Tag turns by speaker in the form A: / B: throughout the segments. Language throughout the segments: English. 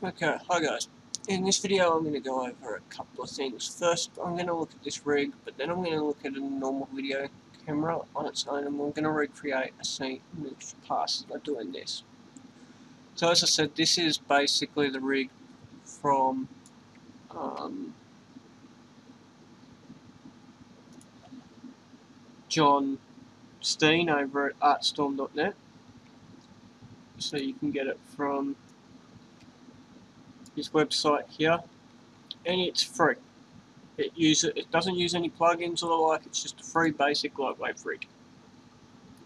A: Okay, hi guys. In this video I'm going to go over a couple of things. First I'm going to look at this rig, but then I'm going to look at a normal video camera on its own, and we're going to recreate a scene which passes by doing this. So as I said, this is basically the rig from John Steen over at artstorm.net. So you can get it from his website here, and it's free. It doesn't use any plugins or the like. It's just a free basic lightweight rig.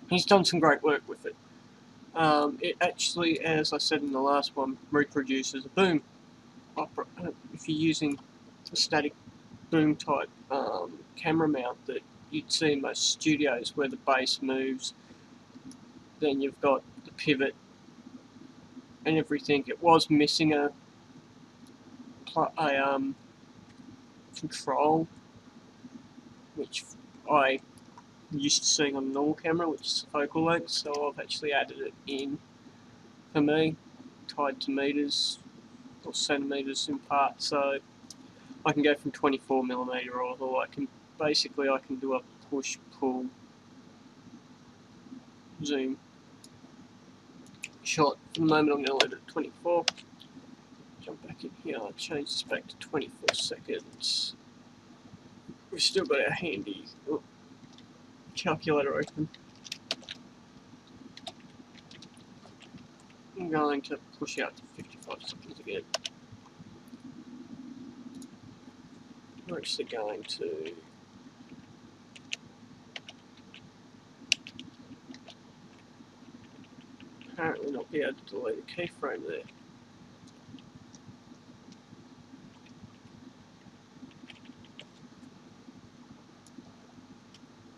A: He's done some great work with it. It actually, as I said in the last one, reproduces a boom. If you're using a static boom type camera mount that you'd see in most studios where the base moves, then you've got the pivot and everything. It was missing a control, which I used to seeing on a normal camera, which is focal length, so I've actually added it in for me, tied to meters or centimeters in part, so I can go from 24mm, or I can do a push pull zoom shot. For the moment I'm going to leave it at 24. Jump back in here, I'll change this back to 24 seconds. We've still got our handy calculator open. I'm going to push out to 55 seconds again. We're actually going to apparently not be able to delete the keyframe there.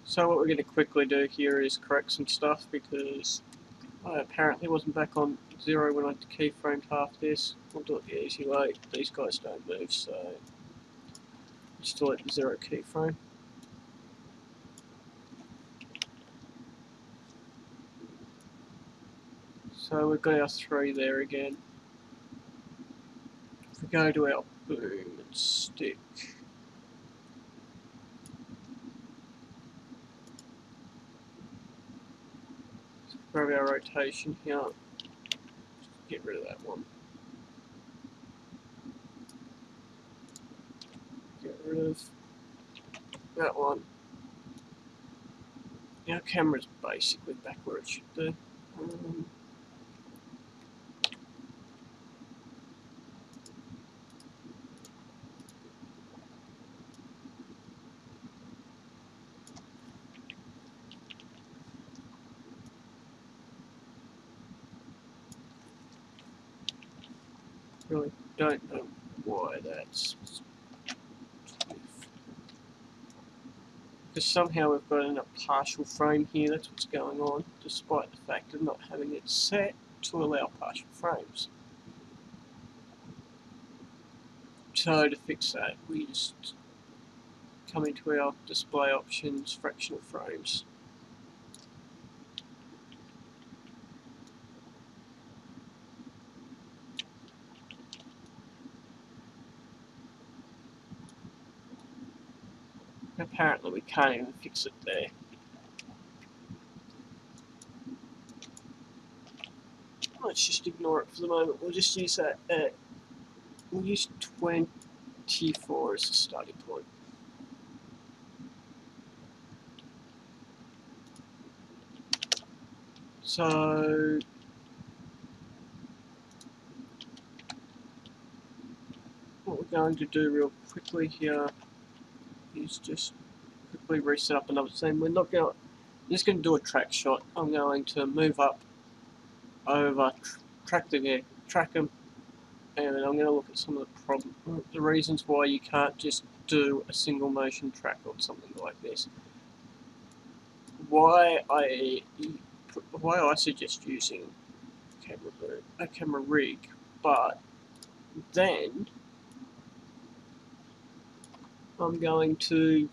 A: So what we're going to quickly do here is correct some stuff, because I apparently wasn't back on 0 when I keyframed half this. I'll do it the easy way. These guys don't move, so just delete the 0 keyframe. So we've got our 3 there again. If we go to our boom and stick, grab our rotation here, get rid of that one. Get rid of that one. Our camera's basically back where it should be. Really don't know why that's, because somehow we've got a partial frame here. That's what's going on, despite the fact of not having it set to allow partial frames. So to fix that, we just come into our display options, fractional frames. Apparently we can't even fix it there. Let's just ignore it for the moment. We'll just use that we'll use 24 as a starting point. So what we're going to do real quickly here is just quickly reset up another scene. I'm just going to do a track shot. I'm going to move up over, track them, and I'm going to look at some of the reasons why you can't just do a single motion track on something like this. Why I suggest using a camera rig, but then I'm going to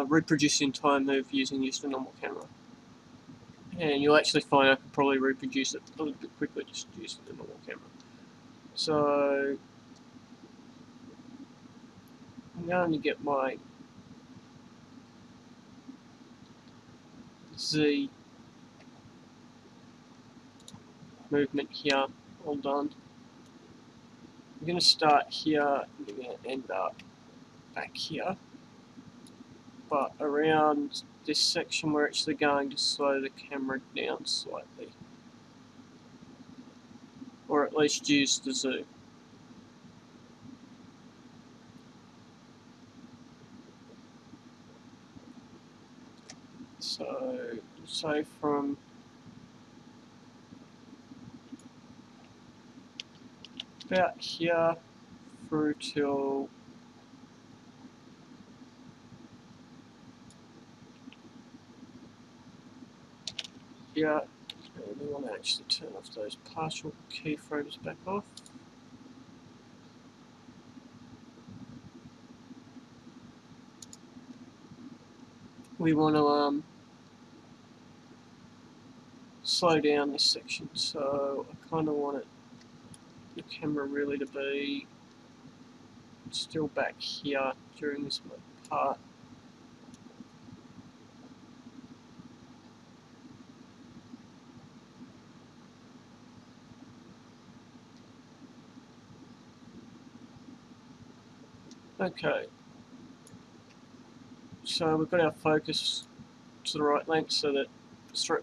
A: reproduce the entire move using just a normal camera. And you'll actually find I could probably reproduce it a little bit quicker just using the normal camera. So I'm going to get my Z movement here all done. I'm going to start here and I'm going to end up back here, but around this section we're actually going to slow the camera down slightly, or at least use the zoom. So from about here through till here, and we want to actually turn off those partial keyframes back off. We want to slow down this section, so I kind of want the camera really to be still back here during this part. Okay, so we've got our focus to the right length so that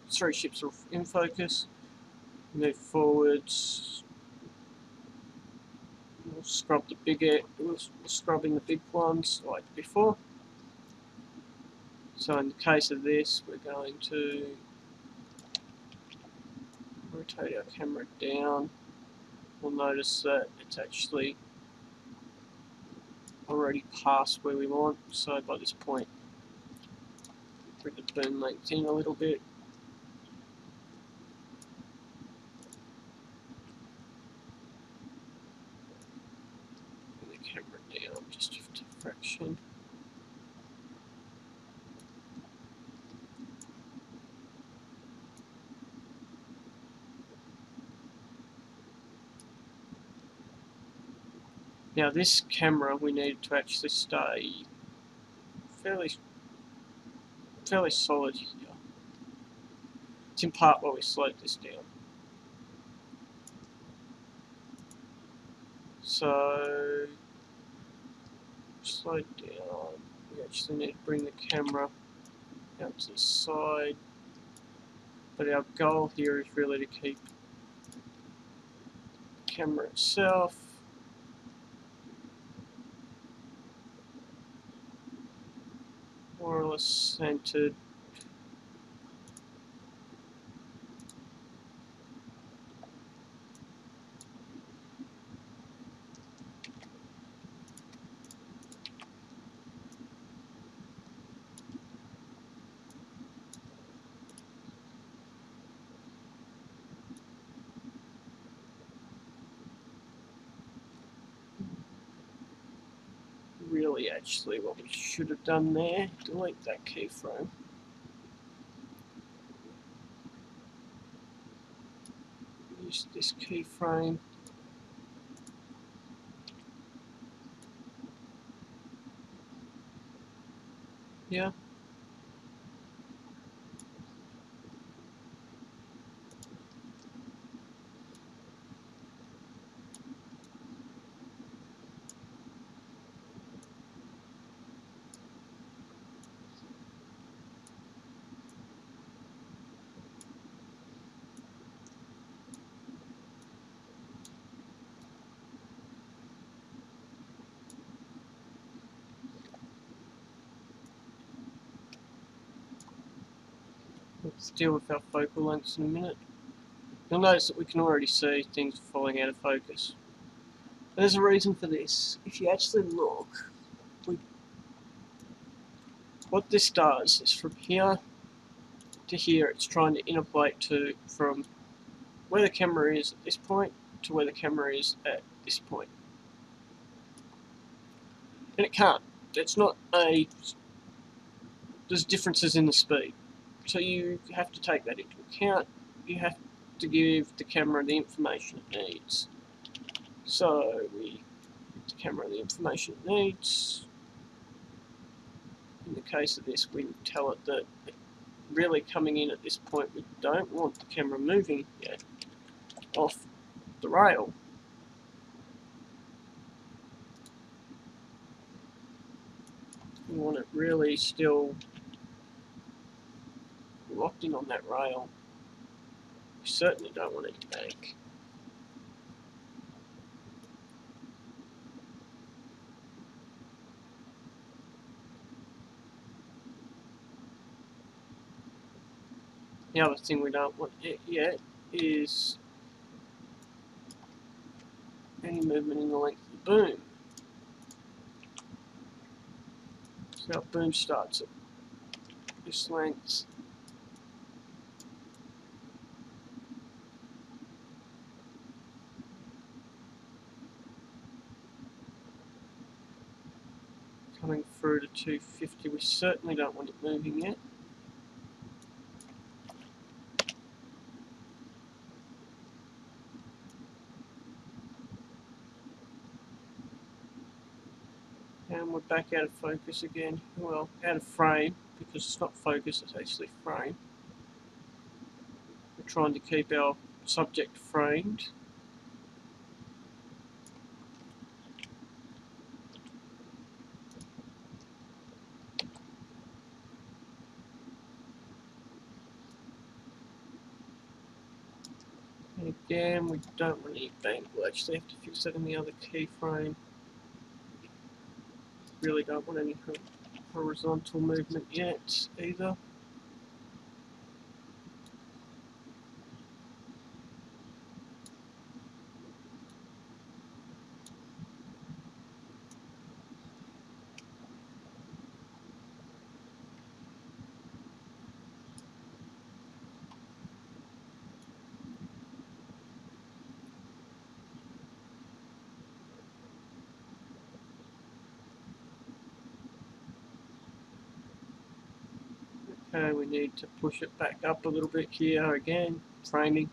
A: three ships are in focus. Move forwards. We'll scrub the we're scrubbing the big ones like before. So in the case of this, we're going to rotate our camera down. We'll notice that it's actually already past where we want, so by this point bring the boom length in a little bit. Bring the camera down just a fraction. Now this camera we need to actually stay fairly solid here. It's in part why we slowed this down. So slow down. We actually need to bring the camera out to the side. But our goal here is really to keep the camera itself more or less centered. Really, actually, what we should have done there, delete that keyframe. Use this keyframe. Yeah. Let's deal with our focal lengths in a minute. You'll notice that we can already see things falling out of focus. There's a reason for this. If you actually look, what this does is from here to here, it's trying to interpolate from where the camera is at this point to where the camera is at this point. And it can't. It's not there's differences in the speed. So you have to take that into account. You have to give the camera the information it needs. So we give the camera the information it needs. In the case of this, we tell it that really coming in at this point, we don't want the camera moving yet off the rail. We want it really still locked in on that rail. We certainly don't want any bank. The other thing we don't want yet is any movement in the length of the boom. So our boom starts at this length. Coming through to 250, we certainly don't want it moving yet. And we're back out of focus again. Well, out of frame, because it's not focus, it's actually frame. We're trying to keep our subject framed. And again, we don't want any bank. We'll actually have to fix that in the other keyframe. Really don't want any horizontal movement yet either. Okay, we need to push it back up a little bit here again, framing.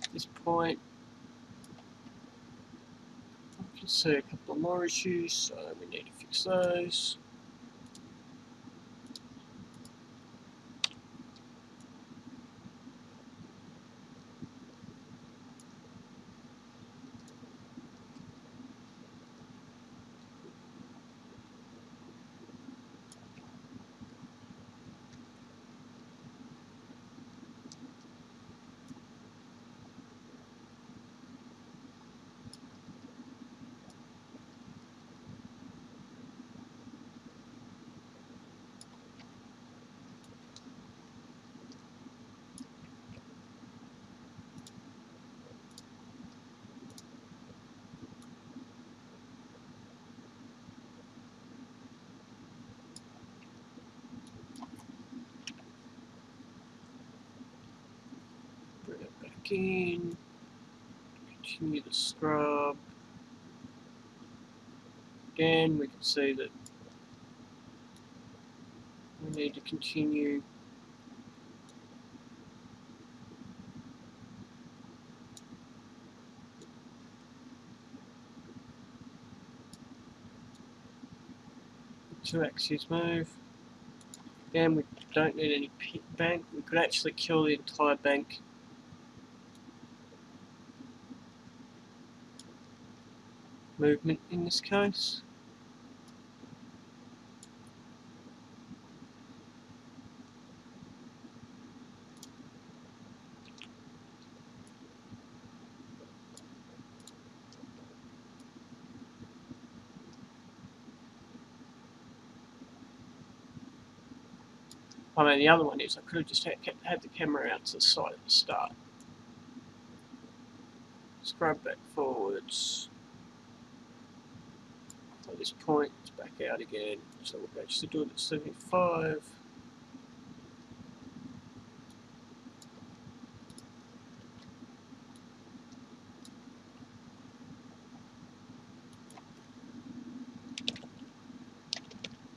A: At this point, we can see a couple of more issues, so we need to fix those. Bring it back in, continue the scrub. Again, we can see that we need to continue the 2-axis move. Again, we don't need any bank. We could actually kill the entire bank movement in this case. I mean, the other one is I could have just had the camera out to the side at the start. Scrub back forwards. At this point, it's back out again. So we'll actually do it at 75.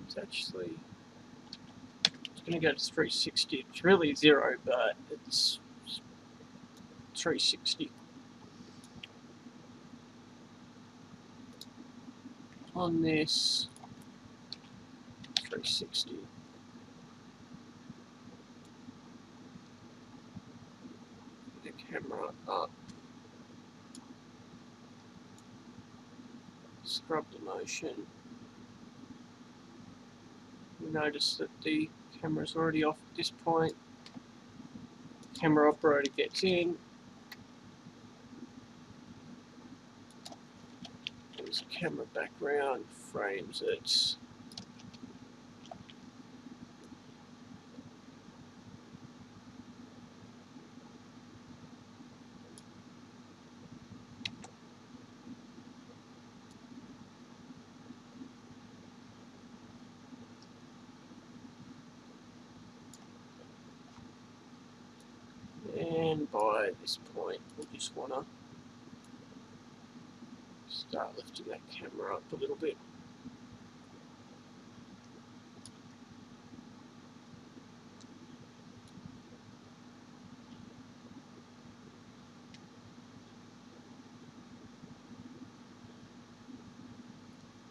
A: It's actually, it's going to go to 360. It's really 0, but it's 360. On this, 360. The camera up. Scrub the motion. You notice that the camera's already off at this point. Camera operator gets in. There's camera background, frames it. And by this point, we just want to start lifting that camera up a little bit.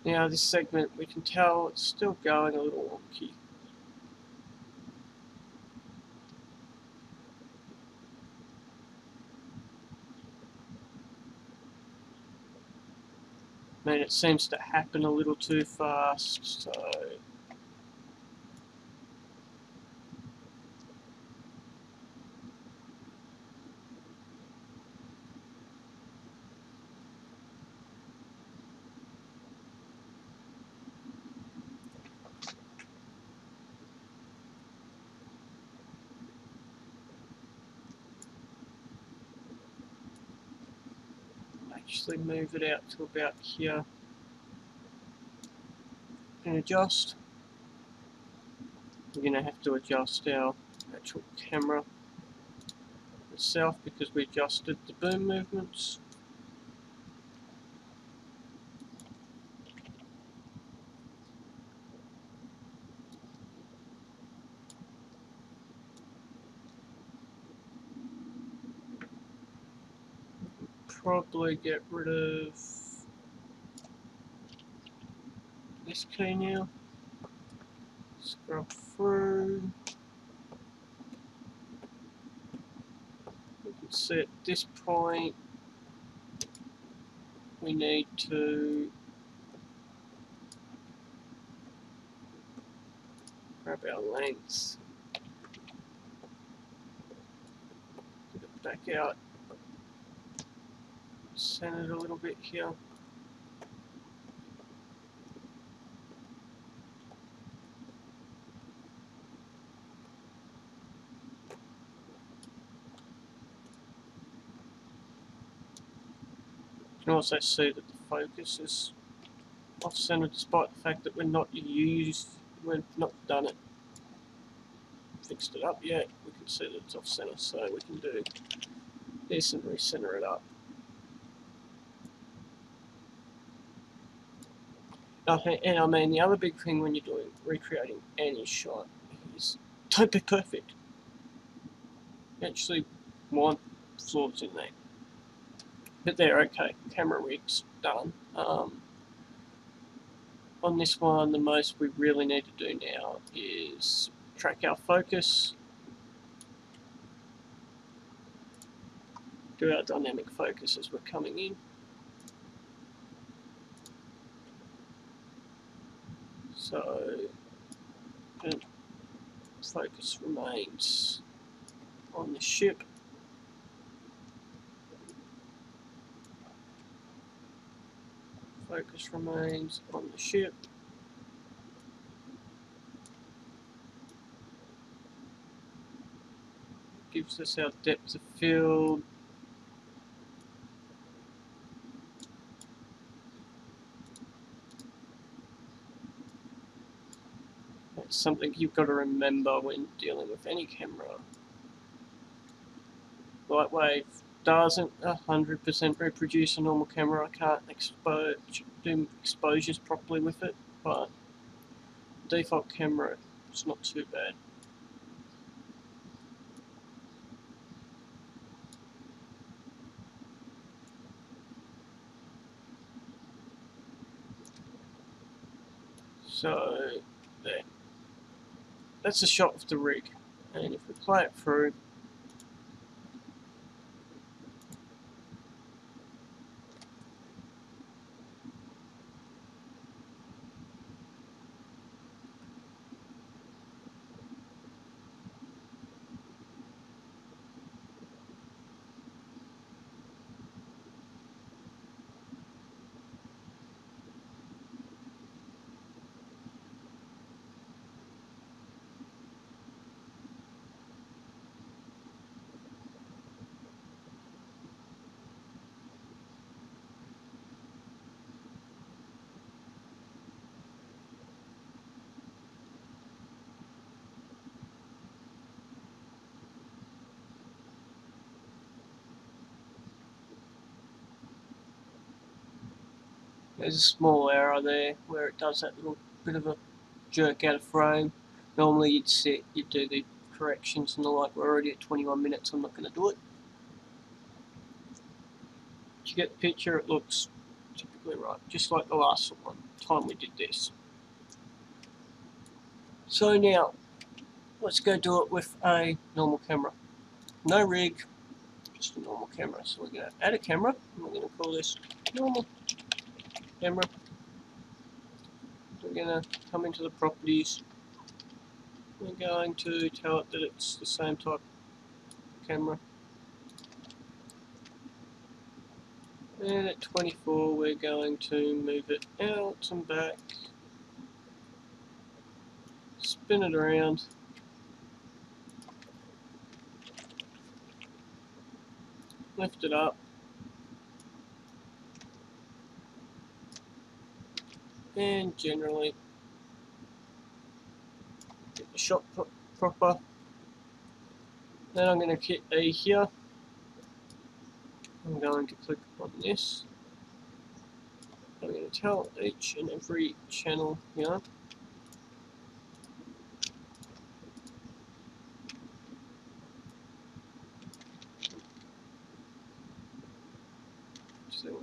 A: Now this segment, we can tell it's still going a little wonky. I mean, it seems to happen a little too fast, so actually move it out to about here and adjust. We're going to have to adjust our actual camera itself because we adjusted the boom movements. Probably get rid of this key now. Scrub through. We can see at this point we need to grab our length, get it back out, center it a little bit here. You can also see that the focus is off center despite the fact that we're not done it, fixed it up yet. We can see that it's off center, so we can do this and recenter it up. And I mean, the other big thing when you're recreating any shot is don't be perfect. You actually want flaws in there. But they're okay. Camera rig's done. On this one, the most we really need to do now is track our focus. Do our dynamic focus as we're coming in. So, focus remains on the ship. Focus remains on the ship. gives us our depth of field. That's something you've got to remember when dealing with any camera. Lightwave doesn't 100% reproduce a normal camera. I can't do exposures properly with it, but default camera, it's not too bad. So there. That's a shot of the rig, and if we play it through, there's a small error there where it does that little bit of a jerk out of frame. Normally you'd do the corrections and the like. We're already at 21 minutes, I'm not going to do it. But you get the picture, it looks typically right, just like the last time we did this. So now, let's go do it with a normal camera. No rig, just a normal camera. So we're going to add a camera, and we're going to call this normal camera. We're going to come into the properties. We're going to tell it that it's the same type of camera. And at 24 we're going to move it out and back, spin it around, lift it up, and generally get the shot proper. Then I'm going to hit A here. I'm going to click on this. I'm going to tell each and every channel here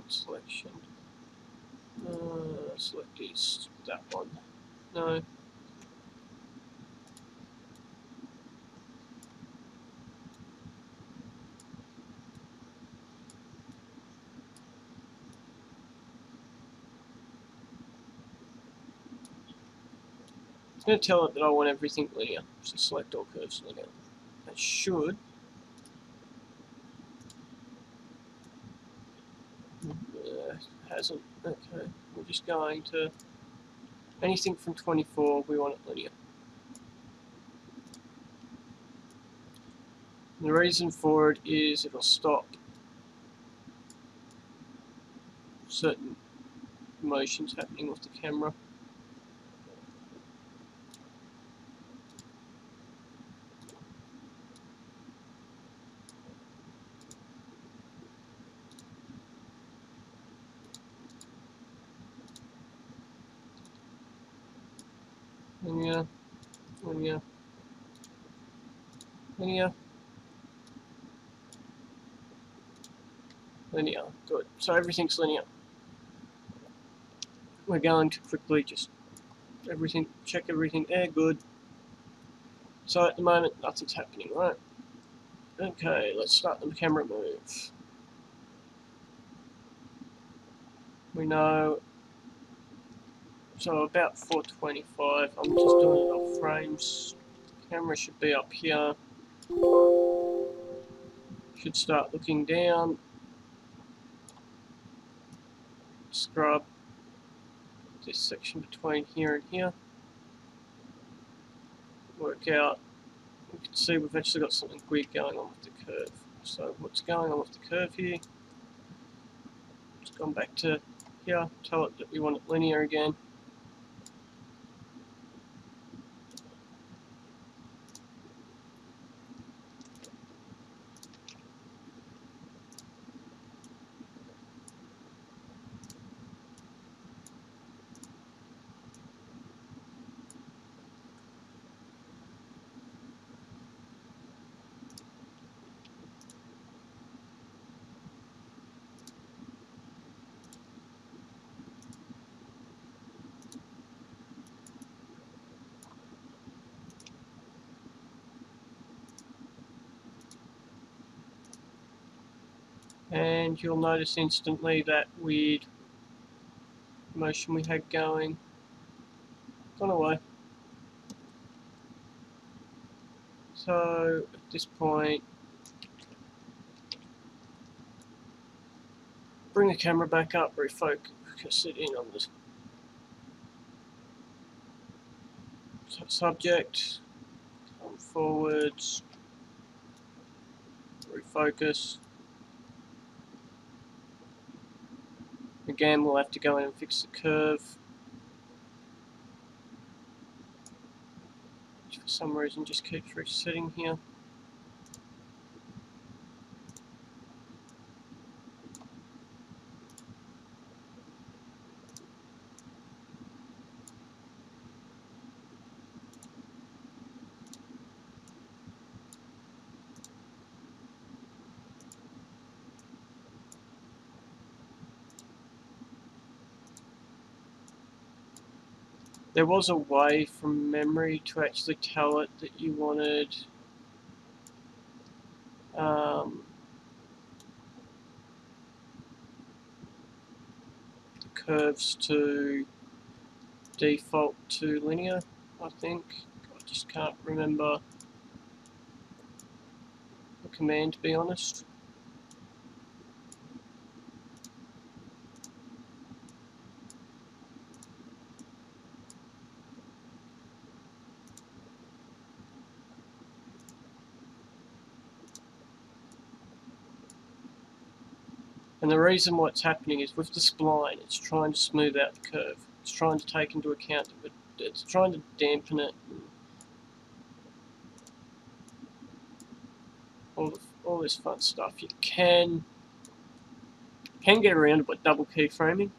A: selection. Select is that one. No. I'm going to tell it that I want everything linear, so select all curves linear. That should. Hasn't. Okay, we're just going to anything from 24, we want it linear. And the reason for it is it'll stop certain motions happening with the camera. Linear, linear, linear, linear. Good. So everything's linear. We're going to quickly just check everything there. Good. So at the moment, nothing's happening, right? Okay, let's start the camera move. We know. So about 425. I'm just doing it off frames. Camera should be up here. Should start looking down. Scrub this section between here and here. Work out we can see we've actually got something weird going on with the curve. So what's going on with the curve here? It's gone back to here, tell it that we want it linear again. And you'll notice instantly that weird motion we had going gone away. So at this point, bring the camera back up, refocus it in on the subject, come forwards, refocus. Again, we'll have to go in and fix the curve, which for some reason just keeps resetting here. There was a way from memory to actually tell it that you wanted the curves to default to linear, I think. I just can't remember the command, to be honest. And the reason why it's happening is with the spline, it's trying to smooth out the curve. It's trying to take into account that it's trying to dampen it. All this fun stuff. You can get around it by double keyframing,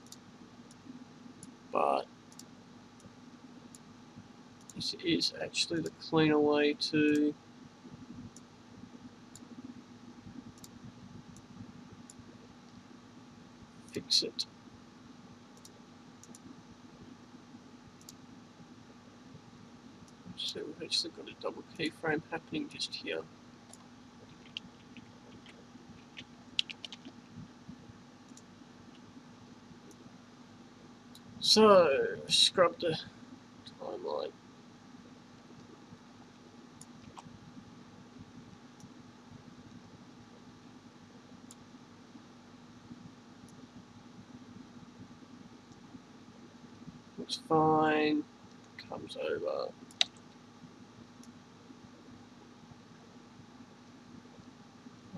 A: but this is actually the cleaner way to fix it. So we've actually got a double keyframe happening just here. So scrub the timeline. Looks fine. Comes over.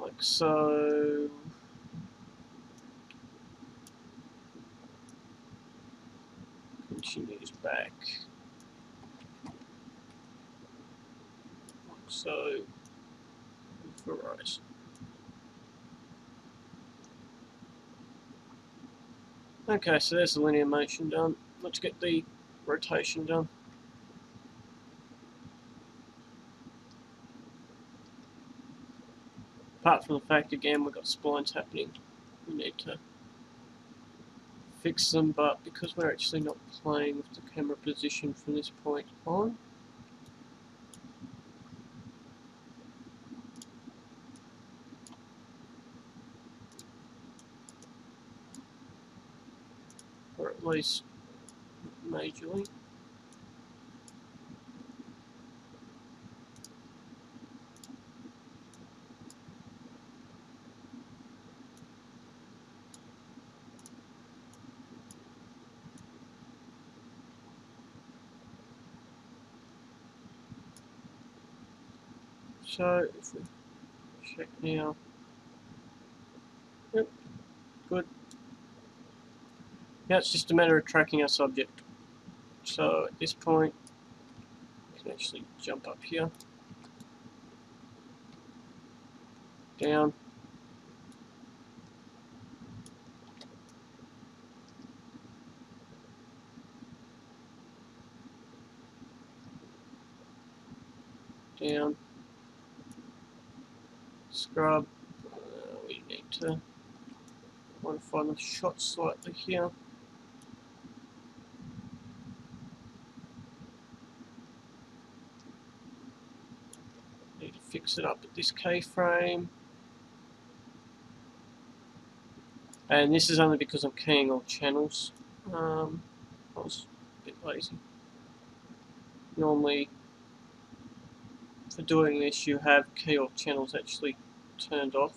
A: Like so. Continues back. Like so. For right. Okay, so there's the linear motion done. Let's get the rotation done. Apart from the fact, again, we've got splines happening. We need to fix them, but because we're actually not playing with the camera position from this point on, or at least majorly. So if we check now, yep, good. Now it's just a matter of tracking our subject. So at this point, we can actually jump up here, down, down, scrub. We need to modify the shot slightly here. Need to fix it up at this keyframe. And this is only because I'm keying all channels. I was a bit lazy. Normally, for doing this, you have key all channels actually turned off.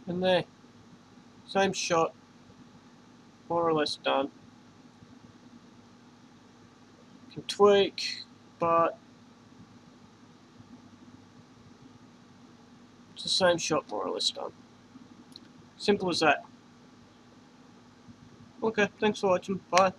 A: And there, same shot, more or less done. Can tweak, but it's the same shot, more or less done. Simple as that. Okay, thanks for watching. Bye.